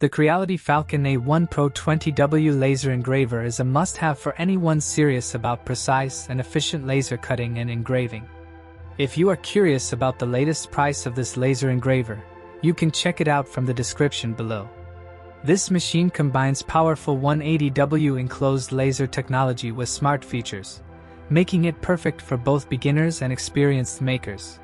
The Creality Falcon A1 Pro 20W Laser Engraver is a must-have for anyone serious about precise and efficient laser cutting and engraving. If you are curious about the latest price of this laser engraver, you can check it out from the description below. This machine combines powerful 180W enclosed laser technology with smart features, making it perfect for both beginners and experienced makers.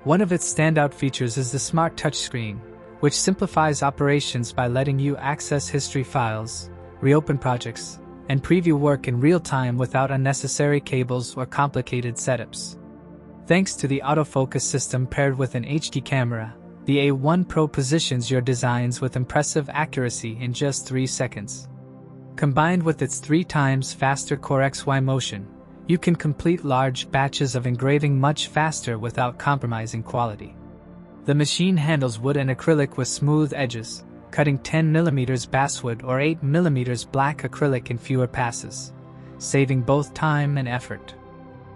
One of its standout features is the smart touchscreen, which simplifies operations by letting you access history files, reopen projects, and preview work in real time without unnecessary cables or complicated setups. Thanks to the autofocus system paired with an HD camera, the A1 Pro positions your designs with impressive accuracy in just 3 seconds. Combined with its 3 times faster CoreXY motion, you can complete large batches of engraving much faster without compromising quality. The machine handles wood and acrylic with smooth edges, cutting 10mm basswood or 8mm black acrylic in fewer passes, saving both time and effort.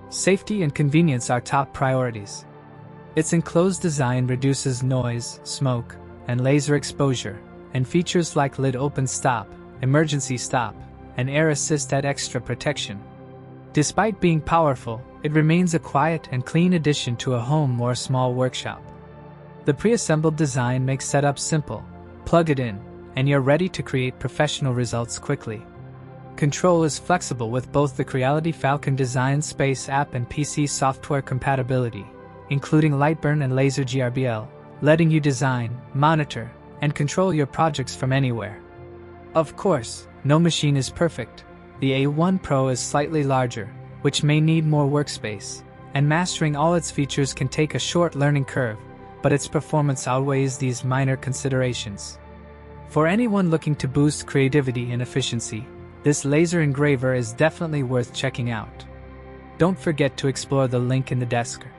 Safety and convenience are top priorities. Its enclosed design reduces noise, smoke, and laser exposure, and features like lid open stop, emergency stop, and air assist add extra protection. Despite being powerful, it remains a quiet and clean addition to a home or small workshop. The pre-assembled design makes setup simple. Plug it in, and you're ready to create professional results quickly. Control is flexible with both the Creality Falcon Design Space app and PC software compatibility, including Lightburn and Laser GRBL, letting you design, monitor, and control your projects from anywhere. Of course, no machine is perfect. The A1 Pro is slightly larger, which may need more workspace, and mastering all its features can take a short learning curve, but its performance outweighs these minor considerations. For anyone looking to boost creativity and efficiency, this laser engraver is definitely worth checking out. Don't forget to explore the link in the description.